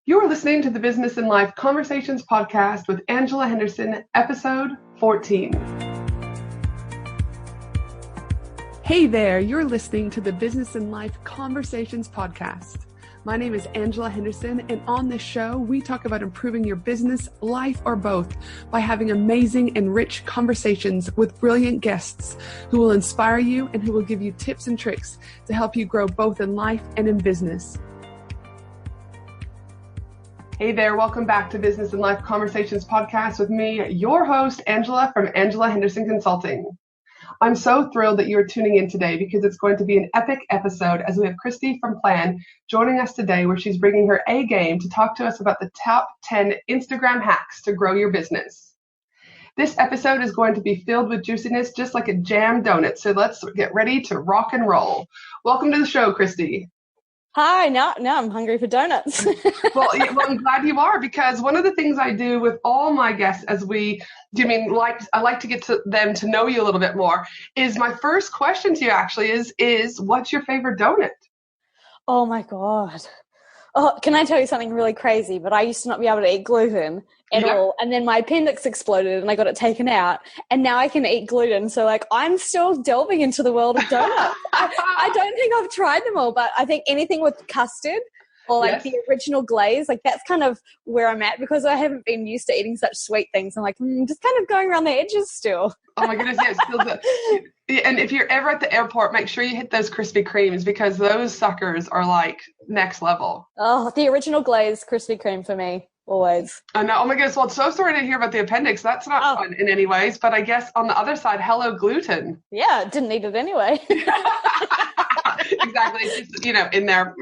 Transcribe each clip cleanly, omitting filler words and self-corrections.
You are listening to the Business and Life Conversations podcast with Angela Henderson, episode 14. Hey there, you're listening to the Business and Life Conversations podcast. My name is Angela Henderson, and on this show, we talk about improving your business, life, or both by having amazing and rich conversations with brilliant guests who will inspire you and who will give you tips and tricks to help you grow both in life and in business. Hey there, welcome back to Business and Life Conversations podcast with me, your host, Angela from Angela Henderson Consulting. I'm so thrilled that you're tuning in today because it's going to be an epic episode as we have Christy from Plan joining us today, where she's bringing her A game to talk to us about the top 10 Instagram hacks to grow your business. This episode is going to be filled with juiciness just like a jam donut, so let's get ready to rock and roll. Welcome to the show, Christy. Hi, now I'm hungry for donuts. Well, I'm glad you are, because one of the things I do with all my guests I like to get to them to know you a little bit more, is my first question to you actually is what's your favorite donut? Oh my God. Oh, can I tell you something really crazy? But I used to not be able to eat gluten at all. And then my appendix exploded and I got it taken out. And now I can eat gluten. So I'm still delving into the world of donuts. I don't think I've tried them all, but I think anything with custard or the original glaze, that's kind of where I'm at, because I haven't been used to eating such sweet things. I'm just kind of going around the edges still. Oh my goodness, yes, still good. And if you're ever at the airport, make sure you hit those Krispy Kremes, because those suckers are next level. Oh, the original glaze Krispy Kreme for me, always. I know. Oh my goodness. Well, so sorry to hear about the appendix. That's not fun in any ways. But I guess on the other side, hello gluten. Yeah, didn't need it anyway. Exactly. It's just, in there,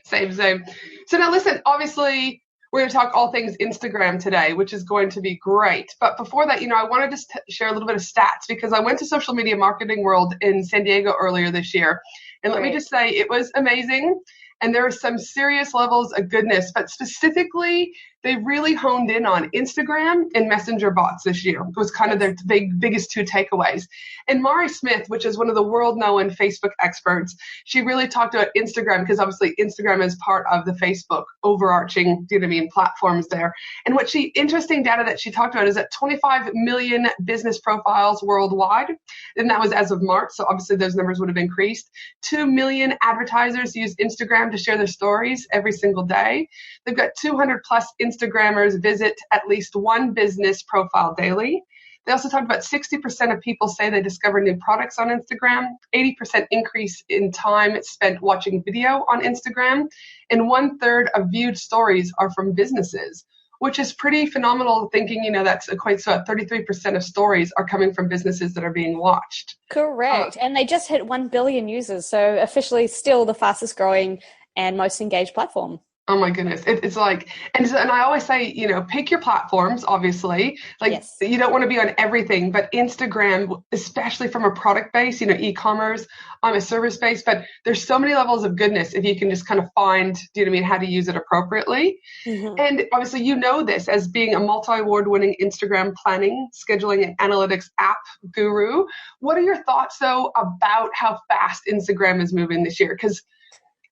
same. So now listen, obviously we're going to talk all things Instagram today, which is going to be great. But before that, I wanted to share a little bit of stats, because I went to Social Media Marketing World in San Diego earlier this year. And let me just say, it was amazing. And there are some serious levels of goodness, but specifically, they really honed in on Instagram and messenger bots this year. It was kind of their biggest two takeaways. And Mari Smith, which is one of the world-known Facebook experts, she really talked about Instagram, because obviously Instagram is part of the Facebook overarching, platforms there. And interesting data that she talked about is that 25 million business profiles worldwide, and that was as of March, so obviously those numbers would have increased. 2 million advertisers use Instagram to share their stories every single day. They've got 200 plus Instagrammers visit at least one business profile daily. They also talked about 60% of people say they discover new products on Instagram, 80% increase in time spent watching video on Instagram, and 1/3 of viewed stories are from businesses, which is pretty phenomenal, thinking, that equates to about 33% of stories are coming from businesses that are being watched. Correct. And they just hit 1 billion users, so officially still the fastest growing and most engaged platform. Oh my goodness. It's and I always say, pick your platforms, obviously. Yes. You don't want to be on everything, but Instagram, especially from a product base, e-commerce, a service base, but there's so many levels of goodness if you can just kind of find, how to use it appropriately. Mm-hmm. And obviously, this as being a multi-award winning Instagram planning, scheduling, and analytics app guru. What are your thoughts, though, about how fast Instagram is moving this year? Because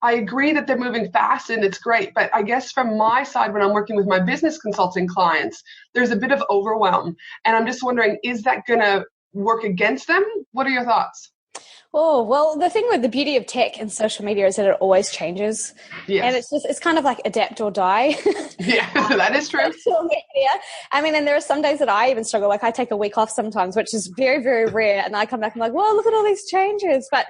I agree that they're moving fast and it's great, but I guess from my side, when I'm working with my business consulting clients, there's a bit of overwhelm. And I'm just wondering, is that going to work against them? What are your thoughts? Oh, well, the thing with the beauty of tech and social media is that it always changes. Yes. And it's kind of like adapt or die. Yeah, that is true. Social media. And there are some days that I even struggle. I take a week off sometimes, which is very, very rare. And I come back and I'm like, whoa, look at all these changes. But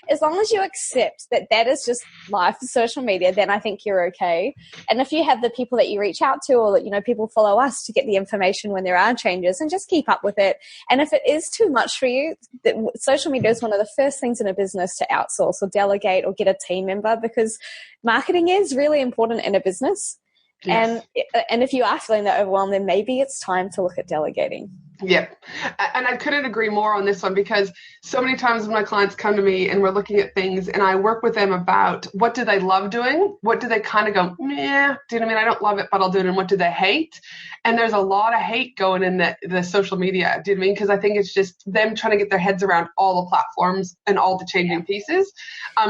as long as you accept that is just life, social media, then I think you're okay. And if you have the people that you reach out to, or that, people follow us to get the information when there are changes, and just keep up with it. And if it is too much for you, social media is one of the first things in a business to outsource or delegate or get a team member, because marketing is really important in a business. Yes. And if you are feeling that overwhelmed, then maybe it's time to look at delegating. Yep. And I couldn't agree more on this one, because so many times when my clients come to me and we're looking at things and I work with them about what do they love doing? What do they kind of go, meh, do you know what I mean? I don't love it, but I'll do it. And what do they hate? And there's a lot of hate going in the social media. Do you know what I mean? Because I think it's just them trying to get their heads around all the platforms and all the changing pieces.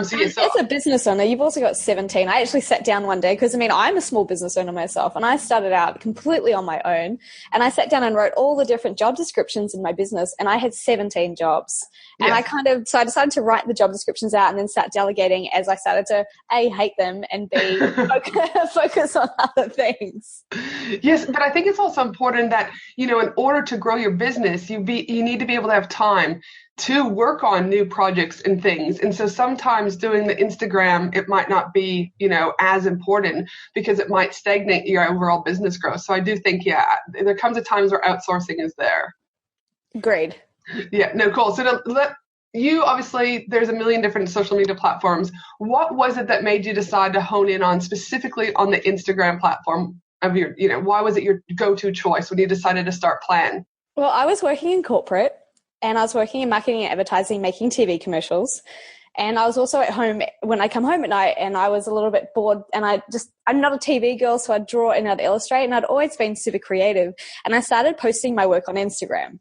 So as a business owner, you've also got 17. I actually sat down one day because, I mean, I'm a small business owner myself, and I started out completely on my own. And I sat down and wrote all the different job descriptions in my business, and I had 17 jobs. And yes. So I decided to write the job descriptions out and then start delegating as I started to A, hate them, and B, focus on other things. Yes, but I think it's also important that, you know, in order to grow your business, you need to be able to have time to work on new projects and things. And so sometimes doing the Instagram, it might not be, you know, as important because it might stagnate your overall business growth. So I do think, there comes a times where outsourcing is there. Agreed. Yeah, no, cool. So you obviously, there's a million different social media platforms. What was it that made you decide to hone in on specifically on the Instagram platform of your, you know, why was it your go-to choice when you decided to start Plan? Well, I was working in corporate, and I was working in marketing and advertising, making TV commercials. And I was also at home when I come home at night, and I was a little bit bored, and I'm not a TV girl, so I'd draw and I'd illustrate, and I'd always been super creative. And I started posting my work on Instagram.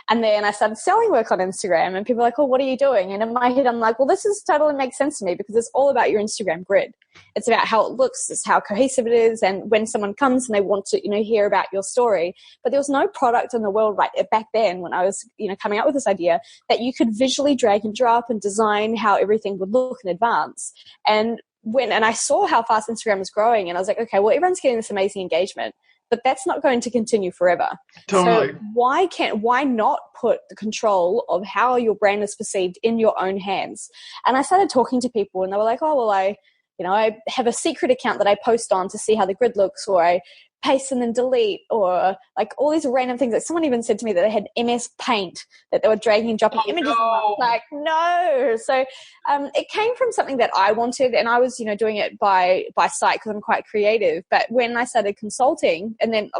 And then I started selling work on Instagram, and people were like, oh, what are you doing? And in my head, I'm like, well, this is totally makes sense to me, because it's all about your Instagram grid. It's about how it looks, it's how cohesive it is, and when someone comes and they want to, you know, hear about your story. But there was no product in the world right back then when I was, you know, coming up with this idea that you could visually drag and drop and design how everything would look in advance. And I saw how fast Instagram was growing, and I was like, okay, well, everyone's getting this amazing engagement, but that's not going to continue forever. Totally. So why not put the control of how your brand is perceived in your own hands? And I started talking to people, and they were like, oh, well, I have a secret account that I post on to see how the grid looks, or I paste and then delete, or like all these random things. Like someone even said to me that they had MS Paint that they were dragging and dropping images. No. And I was like, no. So it came from something that I wanted, and I was, you know, doing it by sight because I'm quite creative. But when I started consulting, and then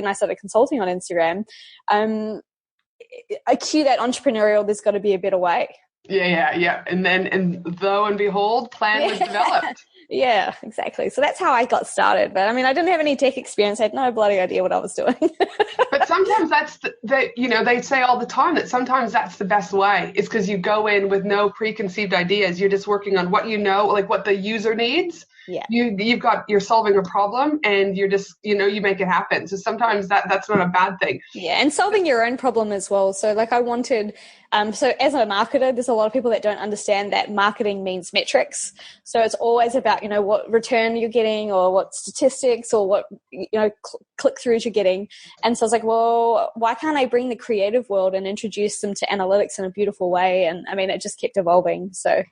I started consulting on Instagram, I cue that entrepreneurial, there's got to be a better way. Yeah. And lo and behold, Plan was developed. Yeah, exactly. So that's how I got started. But I mean, I didn't have any tech experience. I had no bloody idea what I was doing. But sometimes that's they say all the time that sometimes that's the best way. It's because you go in with no preconceived ideas. You're just working on what you know, like what the user needs. Yeah. You're solving a problem, and you're just, you know, you make it happen. So sometimes that's not a bad thing. Yeah. And solving your own problem as well. So like I wanted, so as a marketer, there's a lot of people that don't understand that marketing means metrics. So it's always about, you know, what return you're getting, or what statistics, or what, you know, click-throughs you're getting. And so I was like, well, why can't I bring the creative world and introduce them to analytics in a beautiful way? And I mean, it just kept evolving. So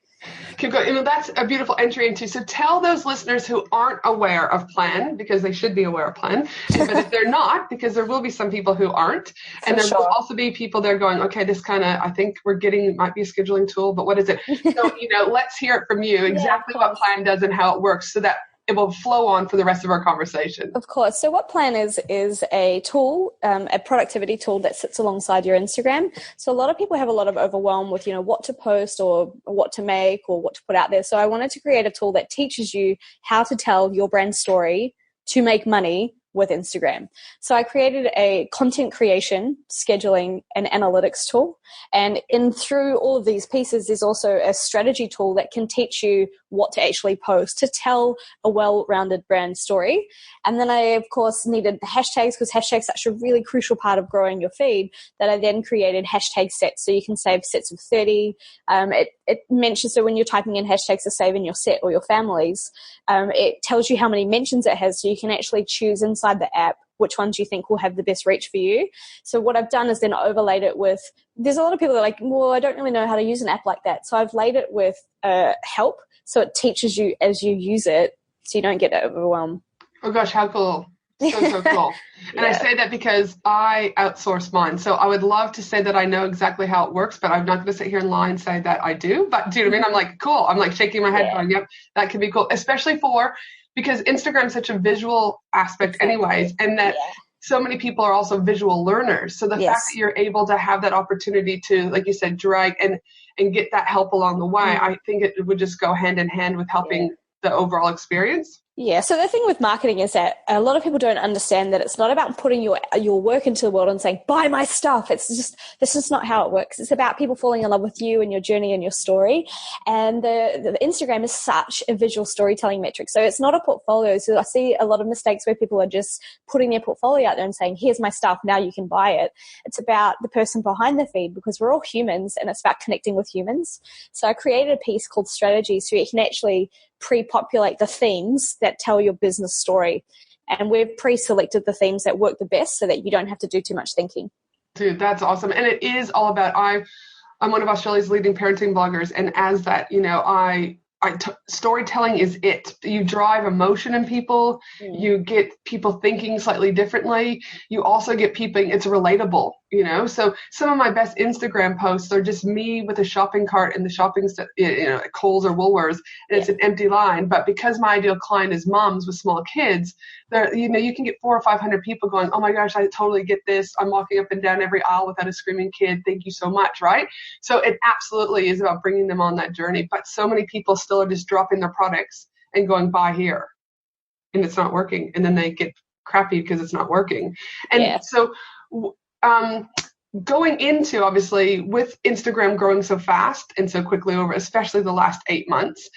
keep going. You know, that's a beautiful entry into. So tell those listeners who aren't aware of Plan, because they should be aware of Plan, but if they're not, because there will be some people who aren't, and there will also be people there going, okay, this kind of, I think might be a scheduling tool, but what is it? So, you know, let's hear it from you exactly what Plan does and how it works, so that it will flow on for the rest of our conversation. Of course. So what Plan is a tool, a productivity tool that sits alongside your Instagram. So a lot of people have a lot of overwhelm with, you know, what to post or what to make or what to put out there. So I wanted to create a tool that teaches you how to tell your brand story to make money with Instagram. So I created a content creation, scheduling, and analytics tool. And through all of these pieces, there's also a strategy tool that can teach you what to actually post to tell a well-rounded brand story. And then I, of course, needed the hashtags, because hashtags are such a really crucial part of growing your feed, that I then created hashtag sets. So you can save sets of 30. It mentions, so when you're typing in hashtags to save in your set or your families, it tells you how many mentions it has, so you can actually choose inside the app which ones you think will have the best reach for you. So what I've done is then overlaid it with, there's a lot of people that are like, well, I don't really know how to use an app like that. So I've laid it with help, so it teaches you as you use it, so you don't get overwhelmed. Oh gosh, how cool. So cool. And I say that because I outsource mine. So I would love to say that I know exactly how it works, but I'm not going to sit here and lie and say that I do. But do you know what I mean? I'm like, cool. I'm like shaking my head going, yep, that could be cool. Especially because Instagram is such a visual aspect anyways. And that so many people are also visual learners. So the fact that you're able to have that opportunity to, like you said, drag and get that help along the way, I think it would just go hand in hand with helping the overall experience. Yeah, so the thing with marketing is that a lot of people don't understand that it's not about putting your work into the world and saying, buy my stuff. This is not how it works. It's about people falling in love with you and your journey and your story. And the Instagram is such a visual storytelling metric. So it's not a portfolio. So I see a lot of mistakes where people are just putting their portfolio out there and saying, here's my stuff, now you can buy it. It's about the person behind the feed, because we're all humans and it's about connecting with humans. So I created a piece called Strategy, so you can actually pre-populate the themes that tell your business story. And we've pre-selected the themes that work the best so that you don't have to do too much thinking. Dude, that's awesome. And it is all about, I'm one of Australia's leading parenting bloggers. And as that, storytelling is it. You drive emotion in people. You get people thinking slightly differently. You also get people, it's relatable, So some of my best Instagram posts are just me with a shopping cart in the shopping, at Kohl's or Woolworths, and it's an empty line. But because my ideal client is moms with small kids, there, you can get 400 or 500 people going, oh my gosh, I totally get this. I'm walking up and down every aisle without a screaming kid. Thank you so much, right? So it absolutely is about bringing them on that journey. But so many people still are just dropping their products and going, buy here, and it's not working. And then they get crappy because it's not working. And so going into, obviously, with Instagram growing so fast and so quickly over, especially the last 8 months,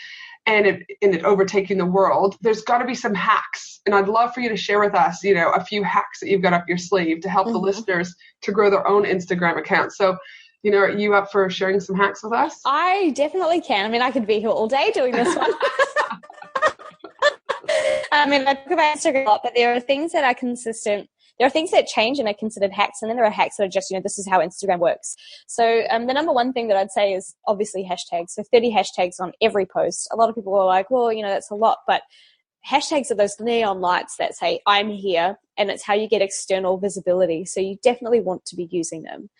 and it overtaking the world, there's got to be some hacks. And I'd love for you to share with us, a few hacks that you've got up your sleeve to help the listeners to grow their own Instagram account. So, are you up for sharing some hacks with us? I definitely can. I mean, I could be here all day doing this one. I talk about Instagram a lot, but there are things that are consistent. There are things that change and are considered hacks, and then there are hacks that are just, this is how Instagram works. So the number one thing that I'd say is obviously hashtags. So 30 hashtags on every post. A lot of people are like, well, that's a lot, but hashtags are those neon lights that say, I'm here, and it's how you get external visibility. So you definitely want to be using them.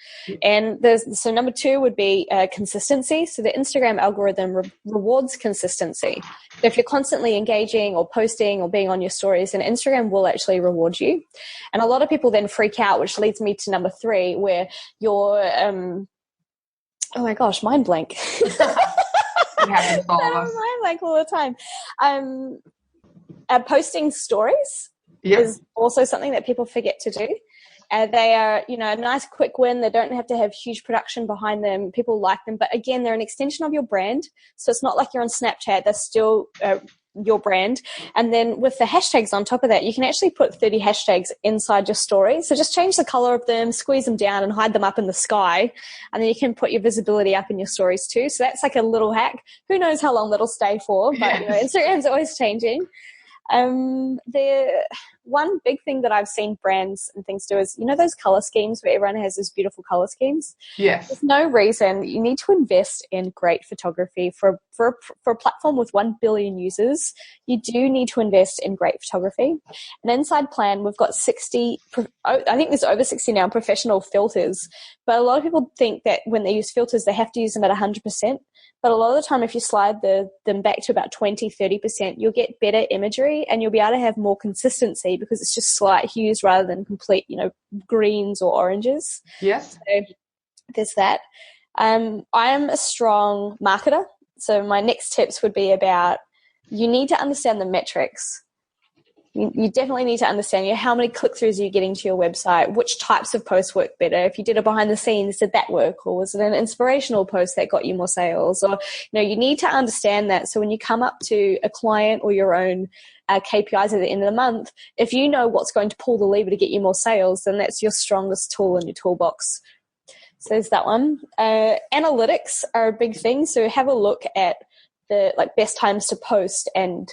And so number two would be consistency. So the Instagram algorithm rewards consistency. So if you're constantly engaging or posting or being on your stories, then Instagram will actually reward you. And a lot of people then freak out, which leads me to number three, where you're, oh my gosh, mind blank. It happens to all of us. Mind blank all the time. Posting stories is also something that people forget to do. They are, a nice quick win. They don't have to have huge production behind them. People like them. But again, they're an extension of your brand. So it's not like you're on Snapchat. They're still your brand. And then with the hashtags on top of that, you can actually put 30 hashtags inside your story. So just change the color of them, squeeze them down and hide them up in the sky. And then you can put your visibility up in your stories too. So that's like a little hack. Who knows how long that'll stay for, but Instagram's always changing. The one big thing that I've seen brands and things do is, those color schemes where everyone has those beautiful color schemes. Yes. There's no reason you need to invest in great photography for a platform with 1 billion users. You do need to invest in great photography. And inside plan, we've got 60, I think there's over 60 now professional filters, but a lot of people think that when they use filters, they have to use them at 100%. But a lot of the time, if you slide them back to about 20, 30%, you'll get better imagery and you'll be able to have more consistency because it's just slight hues rather than complete, greens or oranges. Yes. So there's that. I am a strong marketer. So my next tips would be about, you need to understand the metrics. You definitely need to understand how many click-throughs are you getting to your website, which types of posts work better. If you did a behind the scenes, did that work? Or was it an inspirational post that got you more sales? Or, you need to understand that. So when you come up to a client or your own KPIs at the end of the month, if you know what's going to pull the lever to get you more sales, then that's your strongest tool in your toolbox. So there's that one. Analytics are a big thing. So have a look at the best times to post and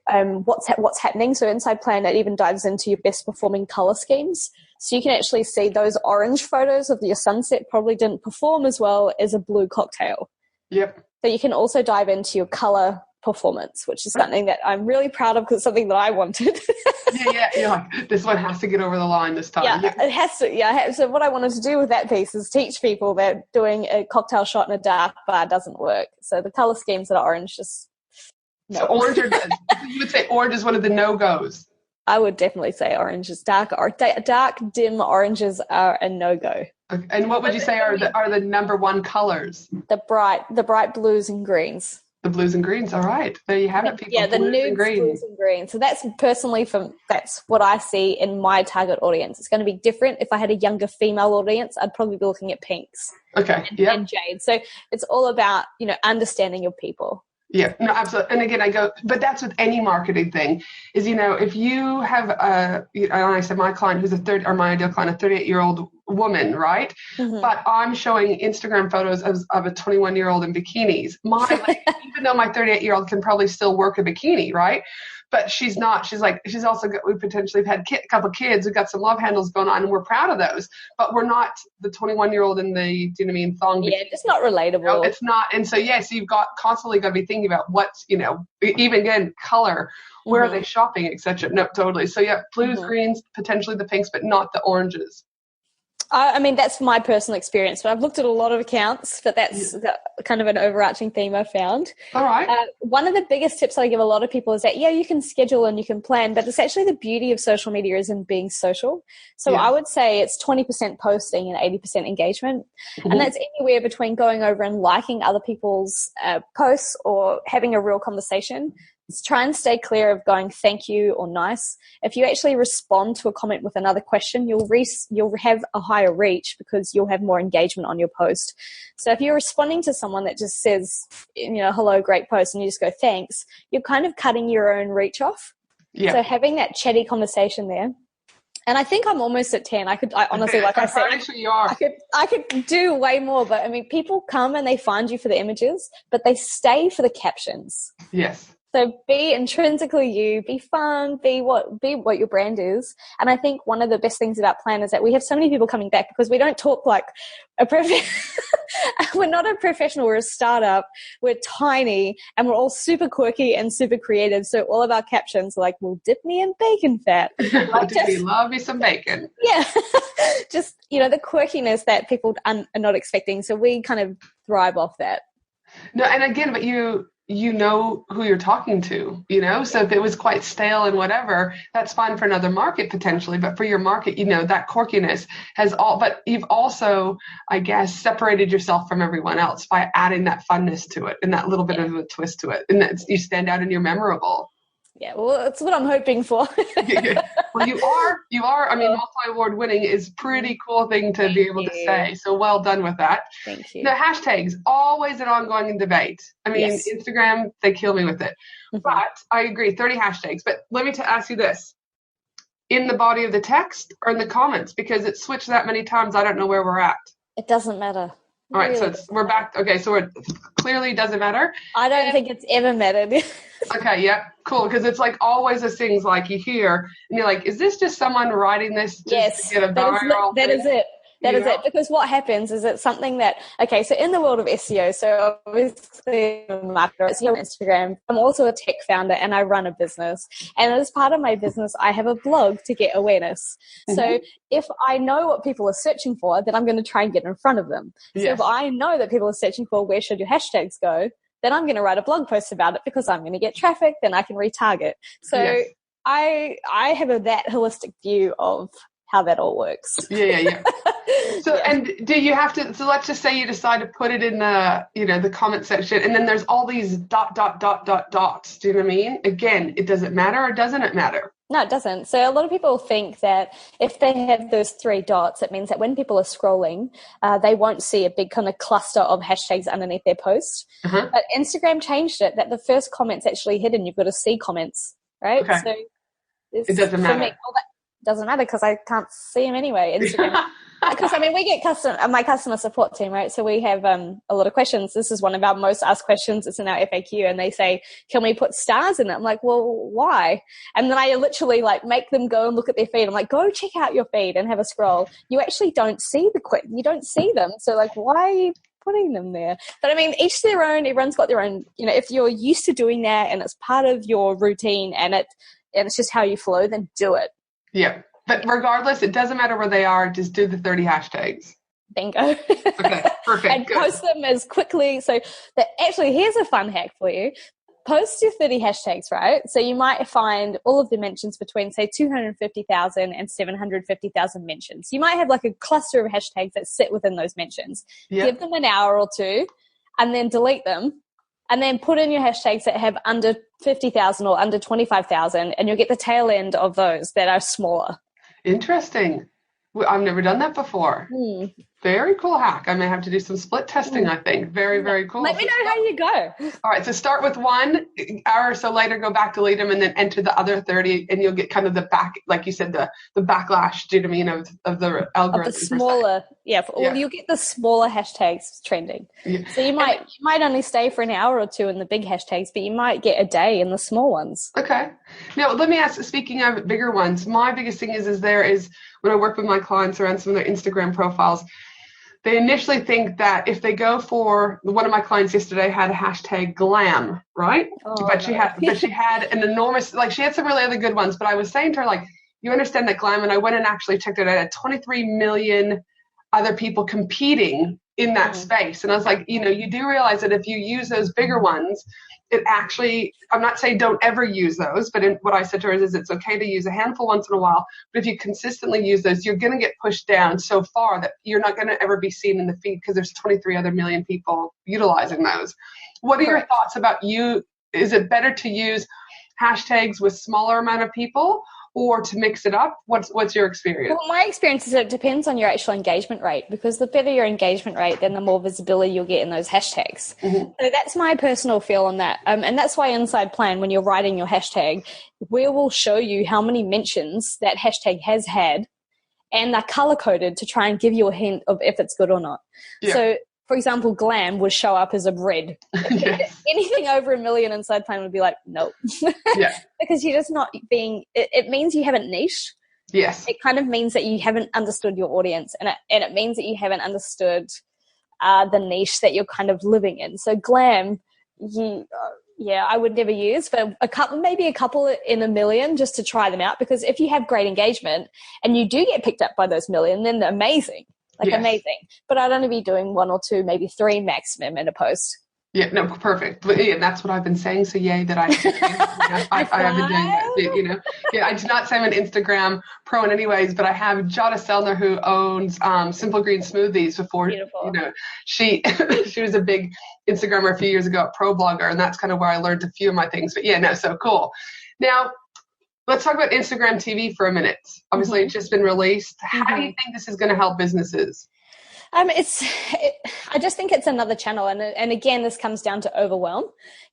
what's happening. So inside plan, it even dives into your best performing color schemes. So you can actually see those orange photos of your sunset probably didn't perform as well as a blue cocktail. Yep. So you can also dive into your color performance, which is something that I'm really proud of because it's something that I wanted. Yeah. You're like, this one has to get over the line this time. Yeah, it has to. Yeah. So what I wanted to do with that piece is teach people that doing a cocktail shot in a dark bar doesn't work. So the color schemes that are orange just... No. So orange, you would say orange is one of the no-goes. I would definitely say oranges. Dark, dim oranges are a no-go. Okay. And what would you say are the number one colors? The bright blues and greens. The blues and greens. All right. There you have it, people. Yeah, the nudes, blues and greens. So that's that's what I see in my target audience. It's going to be different. If I had a younger female audience, I'd probably be looking at pinks. Okay. And jade. So it's all about, understanding your people. Yeah, no, absolutely. And again, but that's with any marketing thing is, if you have and I said my client who's my ideal client, a 38-year-old woman, right? Mm-hmm. But I'm showing Instagram photos of a 21-year-old in bikinis. Even though my 38-year-old can probably still work a bikini, right? But she's not. She's also got, we potentially have had a couple of kids. We've got some love handles going on, and we're proud of those. But we're not the 21-year-old in the, do you know what I mean, thong. Yeah, it's not relatable. It's not. And so, yes, you've constantly got to be thinking about what's, even again, color, where are they shopping, etc. No, totally. So, yeah, blues, greens, potentially the pinks, but not the oranges. I mean, that's my personal experience, but I've looked at a lot of accounts, but that's kind of an overarching theme I found. All right. One of the biggest tips I give a lot of people is that, you can schedule and you can plan, but it's actually the beauty of social media is in being social. So I would say it's 20% posting and 80% engagement. Mm-hmm. And that's anywhere between going over and liking other people's posts or having a real conversation. Try and stay clear of going thank you or nice. If you actually respond to a comment with another question, you'll have a higher reach because you'll have more engagement on your post. So if you're responding to someone that just says, hello, great post, and you just go thanks, you're kind of cutting your own reach off. Yeah. So having that chatty conversation there. And I think I'm almost at 10. I honestly, like I said, actually you are. I could do way more, but I mean, people come and they find you for the images, but they stay for the captions. Yes. So be intrinsically you, be fun, be what your brand is. And I think one of the best things about Plan is that we have so many people coming back because we don't talk like we're not a professional, we're a startup, we're tiny, and we're all super quirky and super creative. So all of our captions are like, well, dip me in bacon fat. We love me some bacon. Yeah. Just, the quirkiness that people are not expecting. So we kind of thrive off that. No, and again, but you know who you're talking to, so if it was quite stale and whatever, that's fine for another market potentially, but for your market, that quirkiness but you've also, I guess, separated yourself from everyone else by adding that funness to it and that little bit of a twist to it, and you stand out and you're memorable. Yeah, well, that's what I'm hoping for. Well, you are. I mean, multi-award winning is a pretty cool thing to be able to say. So well done with that. Thank you. The hashtags, always an ongoing debate. I mean, Instagram, they kill me with it. Mm-hmm. But I agree, 30 hashtags. But let me ask you this. In the body of the text or in the comments? Because it's switched that many times, I don't know where we're at. It doesn't matter. All right, so we're back. Okay, so it clearly doesn't matter. I don't think it's ever mattered. Okay, yeah, cool. Because it's like always those things like you hear and you're like, is this just someone writing this just to get a viral? That is it. That is it. Because what happens is it's something that, okay, so in the world of SEO, so obviously I'm a marketer, SEO on Instagram, I'm also a tech founder and I run a business. And as part of my business, I have a blog to get awareness. Mm-hmm. So if I know what people are searching for, then I'm going to try and get in front of them. Yes. So if I know that people are searching for where should your hashtags go, then I'm going to write a blog post about it because I'm going to get traffic, then I can retarget. So yes. I have that holistic view of how that all works. Yeah. So, and do you have to, so let's just say you decide to put it in the comment section and then there's all these dots. Do you know what I mean? Again, it doesn't matter or doesn't it matter? No, it doesn't. So a lot of people think that if they have those 3 dots, it means that when people are scrolling, they won't see a big kind of cluster of hashtags underneath their post. Uh-huh. But Instagram changed it that the first comment's actually hidden. You've got to see comments, right? Okay. So it doesn't matter. Me, doesn't matter because I can't see them anyway. Instagram. Because we get my customer support team, right? So we have a lot of questions. This is one of our most asked questions. It's in our FAQ, and they say, "Can we put stars in it?" I'm like, "Well, why?" And then I literally make them go and look at their feed. I'm like, "Go check out your feed and have a scroll." You actually don't see you don't see them. So why are you putting them there? But I mean, each their own. Everyone's got their own. If you're used to doing that and it's part of your routine and it's just how you flow, then do it. Yeah. But regardless, it doesn't matter where they are. Just do the 30 hashtags. Bingo. Okay, perfect. And good. Post them as quickly. So actually, here's a fun hack for you. post your 30 hashtags, right? So you might find all of the mentions between, say, 250,000 and 750,000 mentions. You might have like a cluster of hashtags that sit within those mentions. Yep. Give them an hour or two and then delete them. And then put in your hashtags that have under 50,000 or under 25,000, and you'll get the tail end of those that are smaller. Interesting. I've never done that before. Very cool hack. I may have to do some split testing, I think. Very, very cool. Let me know how you go. All right. So start with 1 hour or so later, go back, delete them, and then enter the other 30, and you'll get kind of the back, like you said, the backlash, do you know what I mean, of the algorithm. Of the smaller, you'll get the smaller hashtags trending. Yeah. So you might only stay for an hour or two in the big hashtags, but you might get a day in the small ones. Okay. Now, let me ask, speaking of bigger ones, my biggest thing is when I work with my clients around some of their Instagram profiles, they initially think that if they go for, one of my clients yesterday had a hashtag glam, right? But she had an enormous, like she had some really other good ones, but I was saying to her, like, you understand that glam, and I went and actually checked it out, I had 23 million other people competing in that space. And I was like, you do realize that if you use those bigger ones, it actually, I'm not saying don't ever use those, but what I said to her is it's okay to use a handful once in a while, but if you consistently use those, you're going to get pushed down so far that you're not going to ever be seen in the feed because there's 23 other million people utilizing those. What are your thoughts about is it better to use hashtags with smaller amount of people or to mix it up? What's your experience? Well, my experience is it depends on your actual engagement rate, because the better your engagement rate, then the more visibility you'll get in those hashtags. So that's my personal feel on that. And that's why inside Plan, when you're writing your hashtag, we will show you how many mentions that hashtag has had, and they're color-coded to try and give you a hint of if it's good or not. Yeah. So, for example, glam would show up as a red. Yes. Anything over 1 million inside Plan would be like, nope. Yeah. Because you're just not being, it means you haven't niched. Yes. It kind of means that you haven't understood your audience, and it means that you haven't understood the niche that you're kind of living in. So glam, I would never use, but maybe a couple in 1 million just to try them out, because if you have great engagement and you do get picked up by those 1 million, then they're amazing. Amazing. But I'd only be doing 1 or 2, maybe 3 maximum in a post. Yeah, no, perfect. But yeah, that's what I've been saying. So yay that I have been doing that. Yeah, I do not say I'm an Instagram pro in any ways, but I have Jada Selner, who owns Simple Green Smoothies before. Beautiful. She was a big Instagrammer a few years ago, a pro blogger, and that's kind of where I learned a few of my things. But yeah, no, so cool. Now, let's talk about Instagram TV for a minute. Obviously, it's just been released. How do you think this is going to help businesses? I just think it's another channel. And again, this comes down to overwhelm.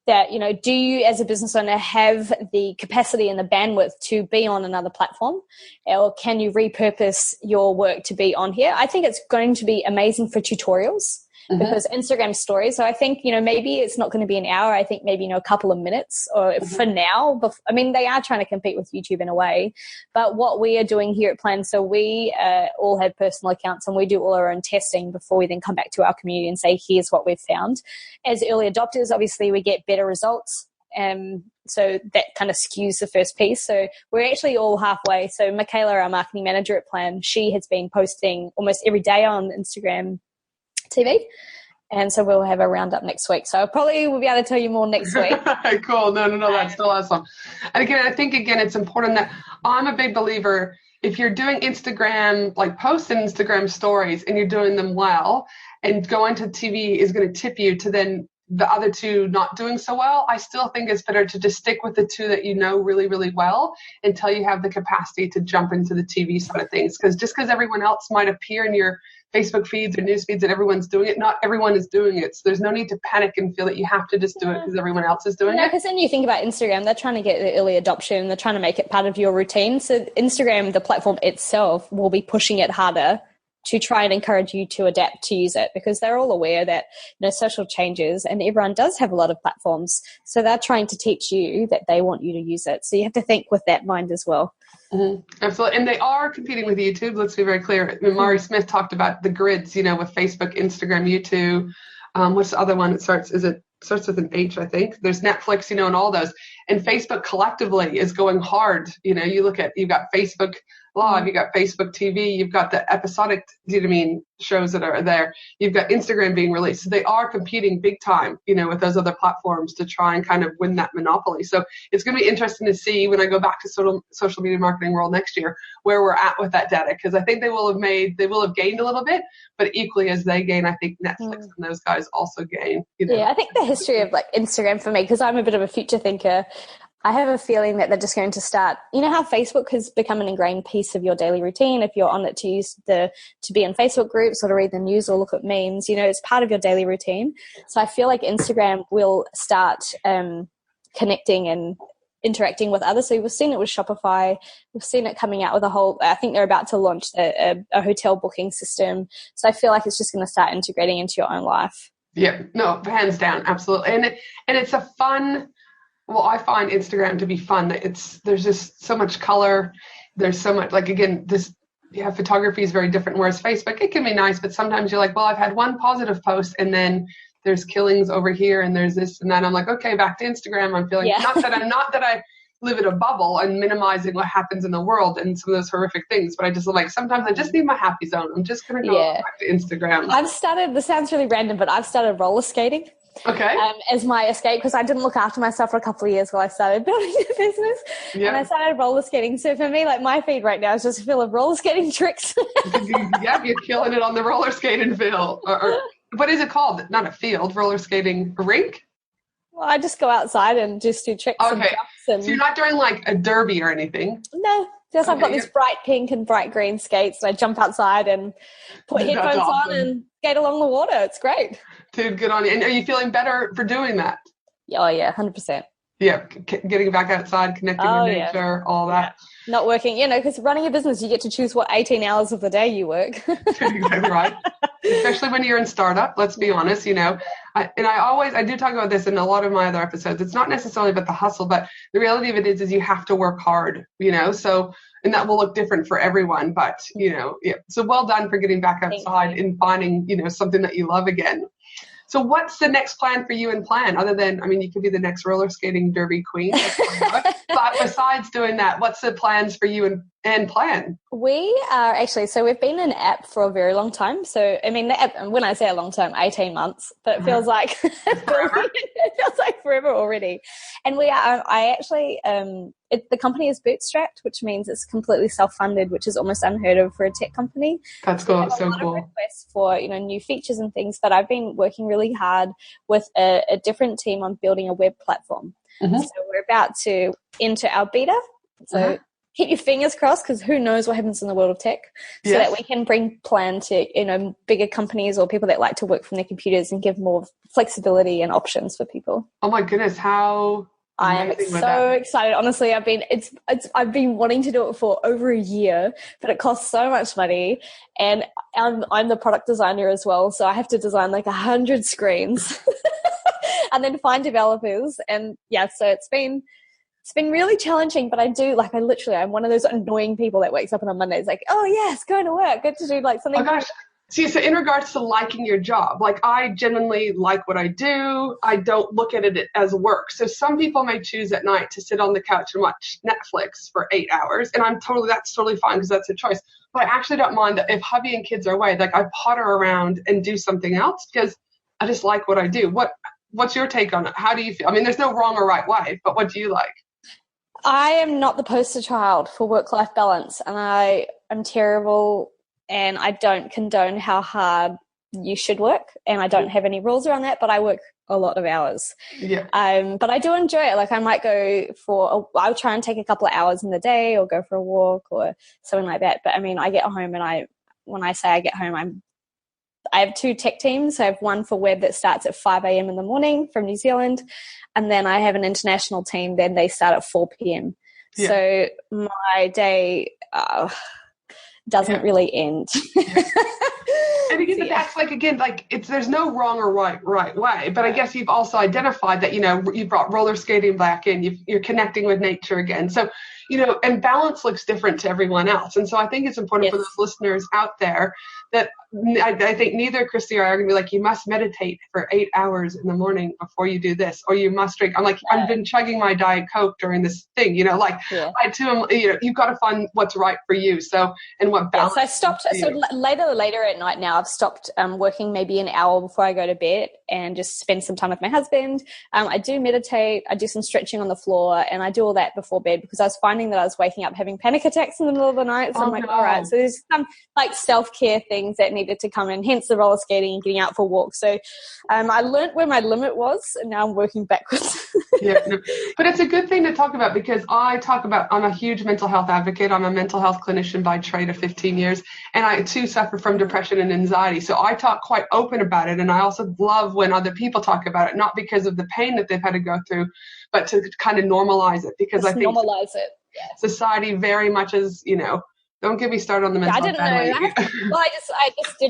That, do you as a business owner have the capacity and the bandwidth to be on another platform? Or can you repurpose your work to be on here? I think it's going to be amazing for tutorials. Because Instagram stories, so I think, maybe it's not going to be an hour. I think maybe, a couple of minutes or for now. They are trying to compete with YouTube in a way, but what we are doing here at Plan, so we all have personal accounts and we do all our own testing before we then come back to our community and say, here's what we've found. As early adopters, obviously we get better results. So that kind of skews the first piece. So we're actually all halfway. So Michaela, our marketing manager at Plan, she has been posting almost every day on Instagram TV, and so we'll have a roundup next week. So I probably will be able to tell you more next week. Cool. No, that's still awesome. And again, I think it's important that I'm a big believer. If you're doing Instagram, like post Instagram stories, and you're doing them well, and going to TV is going to tip you to then the other 2 not doing so well, I still think it's better to just stick with the 2 that you know really, really well until you have the capacity to jump into the TV side of things. Because everyone else might appear in your Facebook feeds or news feeds and everyone's doing it, not everyone is doing it. So there's no need to panic and feel that you have to just do it because everyone else is doing it. Because then you think about Instagram, they're trying to get the early adoption, they're trying to make it part of your routine. So Instagram, the platform itself, will be pushing it harder to try and encourage you to adapt to use it, because they're all aware that social changes and everyone does have a lot of platforms. So they're trying to teach you that they want you to use it. So you have to think with that mind as well. Absolutely. And they are competing with YouTube. Let's be very clear. Mari Smith talked about the grids, with Facebook, Instagram, YouTube. What's the other one? It starts with an H, I think. There's Netflix, and all those. And Facebook collectively is going hard. You know, you've got Facebook Live, you've got Facebook TV, you've got the episodic, shows that are there. You've got Instagram being released. So they are competing big time, with those other platforms to try and kind of win that monopoly. So it's going to be interesting to see when I go back to social media marketing world next year, where we're at with that data. Because I think they will have gained a little bit, but equally as they gain, I think Netflix and those guys also gain. Yeah, I think the history of like Instagram for me, because I'm a bit of a future thinker, I have a feeling that they're just going to start, how Facebook has become an ingrained piece of your daily routine. If you're on it to be in Facebook groups or to read the news or look at memes, it's part of your daily routine. So I feel like Instagram will start connecting and interacting with others. So we've seen it with Shopify. We've seen it coming out with I think they're about to launch a hotel booking system. So I feel like it's just going to start integrating into your own life. Yeah, no, hands down. Absolutely. And it's a fun, I find Instagram to be fun. There's just so much color. There's so much, photography is very different. Whereas Facebook, it can be nice, but sometimes you're like, well, I've had one positive post and then there's killings over here and there's this and that. I'm like, okay, back to Instagram. I'm feeling not that I live in a bubble and minimizing what happens in the world and some of those horrific things, but I just sometimes I just need my happy zone. I'm just going to go back to Instagram. This sounds really random, but I've started roller skating. Okay. As my escape, because I didn't look after myself for a couple of years while I started building a business. Yep. And I started roller skating. So for me, my feed right now is just full of roller skating tricks. Yeah, you're killing it on the roller skating field. Or what is it called? Not a field, roller skating, a rink? Well, I just go outside and just do tricks and jumps. So you're not doing a derby or anything? No. Just I've got these bright pink and bright green skates, and I jump outside and put headphones on and skate along the water. It's great. Dude, good on you. And are you feeling better for doing that? Oh, yeah, 100%. Yeah, getting back outside, connecting with nature, all that. Yeah. Not working, because running a business, you get to choose what 18 hours of the day you work. Exactly right. Especially when you're in startup, let's be honest, I do talk about this in a lot of my other episodes. It's not necessarily about the hustle, but the reality of it is you have to work hard, so, and that will look different for everyone, but, So well done for getting back outside and finding, something that you love again. So what's the next plan for you and Plan? Other than, you could be the next roller skating derby queen. But besides doing that, what's the plans for you and Plan? We are actually, so we've been an app for a very long time. So, the app, when I say a long time, 18 months, but it feels like, it feels like forever already. And we are, the company is bootstrapped, which means it's completely self-funded, which is almost unheard of for a tech company. That's cool. So cool. Requests for new features and things, but I've been working really hard with a different team on building a web platform. Mm-hmm. So we're about to enter our beta. So keep your fingers crossed, because who knows what happens in the world of tech, so that we can bring Plan to bigger companies or people that like to work from their computers and give more flexibility and options for people. Oh my goodness, how I am so excited. Honestly, I've been wanting to do it for over a year, but it costs so much money, and I'm the product designer as well, so I have to design 100 screens and then find developers, and so it's been really challenging. But I'm one of those annoying people that wakes up on a Monday, it's oh yes, going to work, good to do something. Oh gosh. See, so in regards to liking your job, I genuinely like what I do. I don't look at it as work. So some people may choose at night to sit on the couch and watch Netflix for 8 hours. And that's totally fine, because that's a choice. But I actually don't mind that if hubby and kids are away, I potter around and do something else, because I just like what I do. What's your take on it? How do you feel? There's no wrong or right way, but what do you like? I am not the poster child for work-life balance, and I am terrible. And I don't condone how hard you should work, and I don't have any rules around that, but I work a lot of hours. Yeah. But I do enjoy it. I might go I'll try and take a couple of hours in the day or go for a walk or something like that. But I get home, and when I say I get home, I have 2 tech teams. I have one for web that starts at 5 a.m. in the morning from New Zealand. And then I have an international team. Then they start at 4 p.m. Yeah. So my day, doesn't really end. And again, that's there's no wrong or right way, but I guess you've also identified that, you brought roller skating back in, you're connecting with nature again. So, and balance looks different to everyone else. And so I think it's important for those listeners out there that I think neither Christy or I are going to be like, you must meditate for 8 hours in the morning before you do this, or you must drink. I'm like, I've been chugging my Diet Coke during this thing, I too am, you've got to find what's right for you. So, and what balance. So I stopped, later at night now, I've stopped working maybe an hour before I go to bed and just spend some time with my husband. I do meditate, I do some stretching on the floor, and I do all that before bed because I was finding that I was waking up having panic attacks in the middle of the night. So I'm like, all right, so there's some like self-care things that needed to come in, hence the roller skating and getting out for walks. So I learned where my limit was, and now I'm working backwards. But it's a good thing to talk about because I'm a huge mental health advocate. I'm a mental health clinician by trade of 15 years, and I too suffer from depression and anxiety. So I talk quite open about it, and I also love when other people talk about it, not because of the pain that they've had to go through, but to kind of normalize it, because I think normalize it. Yeah. Society very much is, don't get me started on the mental health.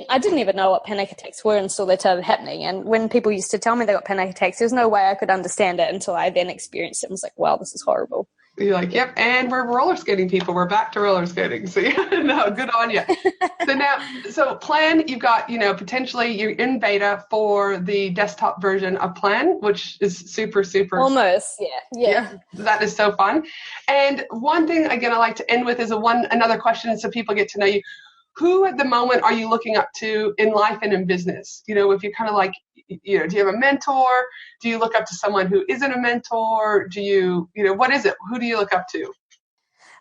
I didn't even know what panic attacks were until they started happening. And when people used to tell me they got panic attacks, there's no way I could understand it until I then experienced it and was like, wow, this is horrible. You're like, yep, and we're roller skating people. We're back to roller skating. So, no, good on you. So Plan, you've got, potentially you're in beta for the desktop version of Plan, which is super, super. Almost, yeah. That is so fun. And one thing, again, I like to end with is another question so people get to know you. Who at the moment are you looking up to in life and in business? If you're kind of like, do you have a mentor? Do you look up to someone who isn't a mentor? Do you, what is it? Who do you look up to?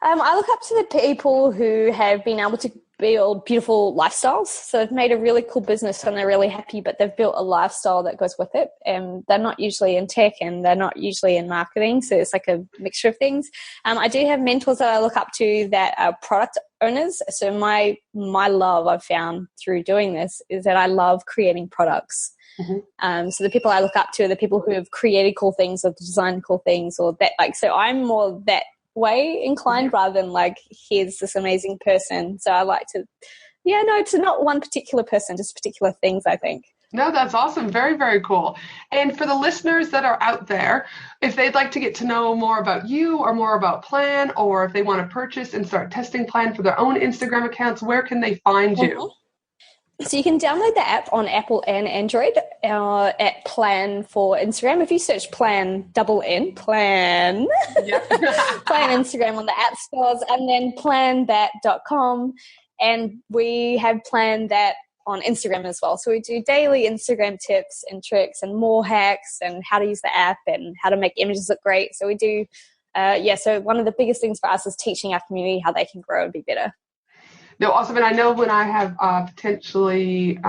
I look up to the people who have been able to build beautiful lifestyles. So they've made a really cool business and they're really happy, but they've built a lifestyle that goes with it. And they're not usually in tech and they're not usually in marketing. So it's like a mixture of things. I do have mentors that I look up to that are product owners. So my love I've found through doing this is that I love creating products. Mm-hmm. So the people I look up to are the people who have created cool things or designed cool things or that, like, so I'm more that way inclined rather than like, here's this amazing person. So I like to, to not one particular person, just particular things, I think. No, that's awesome. Very, very cool. And for the listeners that are out there, if they'd like to get to know more about you or more about Plan, or if they want to purchase and start testing Plan for their own Instagram accounts, where can they find you? So you can download the app on Apple and Android at Plan for Instagram. If you search Plan, Plan Instagram on the app stores, and then planthat.com. And we have Plan That on Instagram as well. So we do daily Instagram tips and tricks and more hacks and how to use the app and how to make images look great. So we do, so one of the biggest things for us is teaching our community how they can grow and be better. No, awesome. And I know when I have potentially,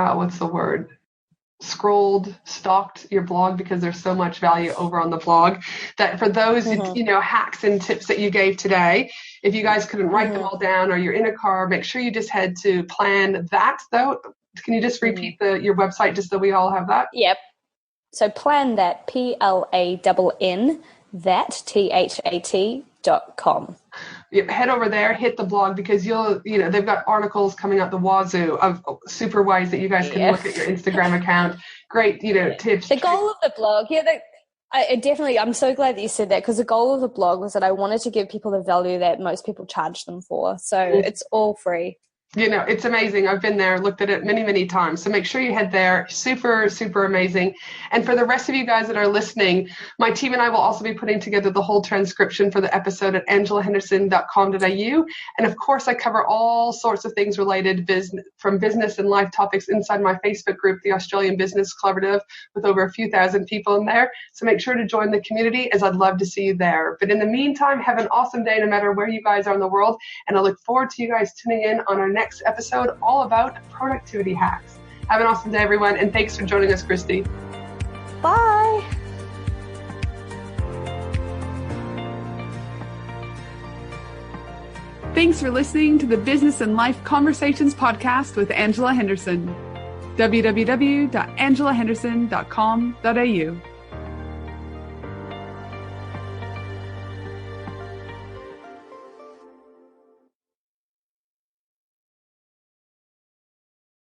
stalked your blog, because there's so much value over on the blog, that for those, hacks and tips that you gave today, if you guys couldn't write them all down or you're in a car, make sure you just head to Plan That, though. Can you just repeat your website just so we all have that? Yep. So Plan That, PLANN, that, THAT.com. Head over there, hit the blog, because they've got articles coming out the wazoo of super ways that you guys can look at your Instagram account. Great, tips. The goal of the blog, I'm so glad that you said that, because the goal of the blog was that I wanted to give people the value that most people charge them for. So it's all free. It's amazing. I've been there, looked at it many, many times. So make sure you head there. Super, super amazing. And for the rest of you guys that are listening, my team and I will also be putting together the whole transcription for the episode at angelahenderson.com.au. And of course, I cover all sorts of things related from business and life topics inside my Facebook group, the Australian Business Collaborative, with over a few thousand people in there. So make sure to join the community, as I'd love to see you there. But in the meantime, have an awesome day no matter where you guys are in the world. And I look forward to you guys tuning in on our next episode all about productivity hacks. Have an awesome day, everyone, and thanks for joining us, Christy. Bye. Thanks for listening to the Business and Life Conversations podcast with Angela Henderson. www.angelahenderson.com.au